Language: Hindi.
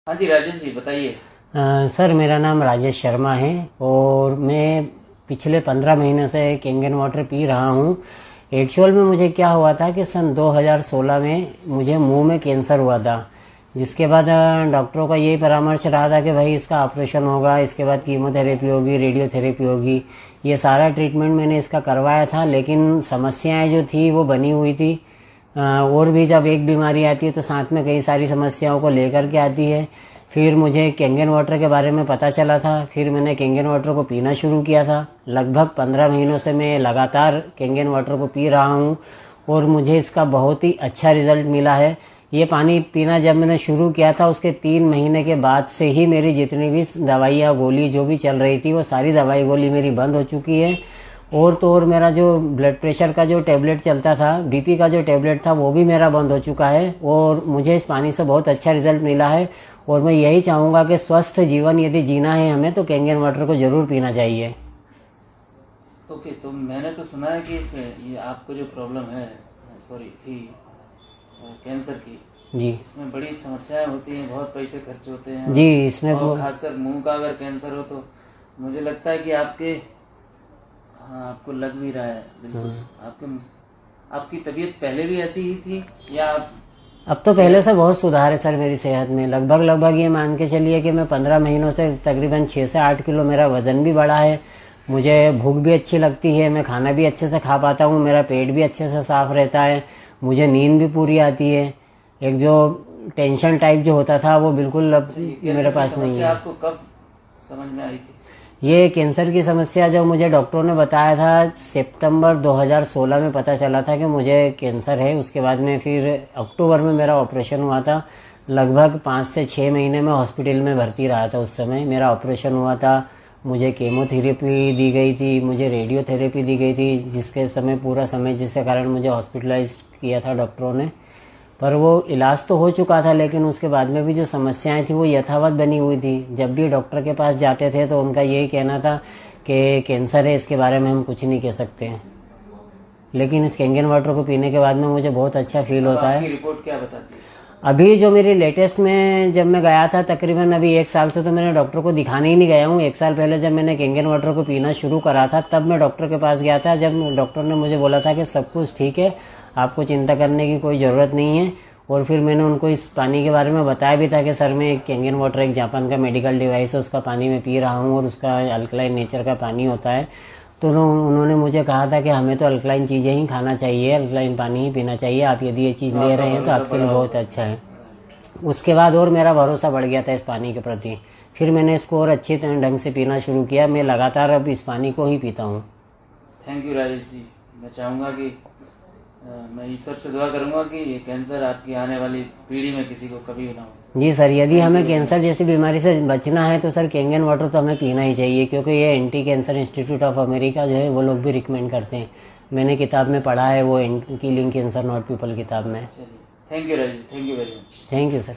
हाँ जी राजेश जी बताइए। सर मेरा नाम राजेश शर्मा है और मैं पिछले 15 महीनों से कैंगन वाटर पी रहा हूँ। एक्चुअल में मुझे क्या हुआ था कि सन 2016 में मुझे मुंह में कैंसर हुआ था, जिसके बाद डॉक्टरों का यही परामर्श रहा था कि भाई इसका ऑपरेशन होगा, इसके बाद कीमोथेरेपी होगी, रेडियोथेरेपी होगी। ये सारा ट्रीटमेंट मैंने इसका करवाया था, लेकिन समस्याएं जो थी वो बनी हुई थी। और भी जब एक बीमारी आती है तो साथ में कई सारी समस्याओं को लेकर के आती है। फिर मुझे कैंगन वाटर के बारे में पता चला था, फिर मैंने कैंगन वाटर को पीना शुरू किया था। लगभग 15 महीनों से मैं लगातार कैंगन वाटर को पी रहा हूँ और मुझे इसका बहुत ही अच्छा रिजल्ट मिला है। ये पानी पीना जब मैंने शुरू किया था उसके 3 महीने के बाद से ही मेरी जितनी भी दवाइयाँ गोली जो भी चल रही थी वो सारी दवाई गोली मेरी बंद हो चुकी है। और तो और मेरा जो ब्लड प्रेशर का जो टेबलेट चलता था, बीपी का जो टेबलेट था, वो भी मेरा बंद हो चुका है और मुझे इस पानी से बहुत अच्छा रिजल्ट मिला है। और मैं यही चाहूँगा कि स्वस्थ जीवन यदि जीना है हमें तो कैंगन वाटर को ज़रूर पीना चाहिए। ओके, तो मैंने तो सुना है कि ये आपको जो प्रॉब्लम है, सॉरी थी कैंसर की, जी इसमें बड़ी समस्याएं होती हैं, बहुत पैसे खर्च होते हैं। जी, इसमें और खासकर मुंह का अगर कैंसर हो तो मुझे लगता है कि आपको लग भी रहा है बिल्कुल। आपकी तबीयत पहले भी ऐसी ही थी या अब तो पहले से बहुत सुधार है सर मेरी सेहत में। लगभग ये मान के चलिए कि मैं 15 महीनों से तकरीबन 6 से 8 किलो मेरा वजन भी बढ़ा है। मुझे भूख भी अच्छी लगती है, मैं खाना भी अच्छे से खा पाता हूँ, मेरा पेट भी अच्छे से साफ रहता है, मुझे नींद भी पूरी आती है। एक जो टेंशन टाइप जो होता था वो बिल्कुल अब मेरे पास नहीं है। आपको कब समझ में आई थी? ये कैंसर की समस्या जब मुझे डॉक्टरों ने बताया था, सितंबर 2016 में पता चला था कि मुझे कैंसर है। उसके बाद में फिर अक्टूबर में मेरा ऑपरेशन हुआ था। लगभग 5 से 6 महीने में हॉस्पिटल में भर्ती रहा था। उस समय मेरा ऑपरेशन हुआ था, मुझे केमोथेरेपी दी गई थी, मुझे रेडियोथेरेपी दी गई थी, जिसके समय पूरा समय जिसके कारण मुझे हॉस्पिटलाइज किया था डॉक्टरों ने। पर वो इलाज तो हो चुका था, लेकिन उसके बाद में भी जो समस्याएं थी वो यथावत बनी हुई थी। जब भी डॉक्टर के पास जाते थे तो उनका यही कहना था कि कैंसर है, इसके बारे में हम कुछ नहीं कह सकते हैं। लेकिन इस कैंगन वाटर को पीने के बाद में मुझे बहुत अच्छा फील होता है। रिपोर्ट क्या बताती है? अभी जो मेरी लेटेस्ट में जब मैं गया था, तकरीबन अभी 1 साल से तो मैंने डॉक्टर को दिखाने ही नहीं गया हूँ। 1 साल पहले जब मैंने कैंगन वाटर को पीना शुरू करा था तब मैं डॉक्टर के पास गया था, जब डॉक्टर ने मुझे बोला था कि सब कुछ ठीक है, आपको चिंता करने की कोई ज़रूरत नहीं है। और फिर मैंने उनको इस पानी के बारे में बताया भी था कि सर मैं कैंगन वाटर एक जापान का मेडिकल डिवाइस है, उसका पानी मैं पी रहा हूँ और उसका अल्कलाइन नेचर का पानी होता है। तो उन्होंने मुझे कहा था कि हमें तो अल्कलाइन चीज़ें ही खाना चाहिए, अल्कलाइन पानी ही पीना चाहिए, आप यदि ये चीज़ ले रहे हैं तो आपके लिए बहुत अच्छा है। उसके बाद और मेरा भरोसा बढ़ गया था इस पानी के प्रति। फिर मैंने इसको और अच्छे ढंग से पीना शुरू किया। मैं लगातार अब इस पानी को ही पीता हूँ। Thank you Rajesh ji. मैं चाहूँगा कि मैं ईश्वर से दुआ करूंगा कि ये कैंसर आपकी आने वाली पीढ़ी में किसी को कभी ना हो। जी सर, यदि हमें कैंसर जैसी बीमारी से बचना है तो सर कैंगन वाटर तो हमें पीना ही चाहिए, क्योंकि ये anti cancer institute of America जो है वो लोग भी रिकमेंड करते हैं। मैंने किताब में पढ़ा है, वो किलिंग कैंसर नॉट पीपल किताब में। चलिए, thank you Rajesh, thank you very much. Thank you sir.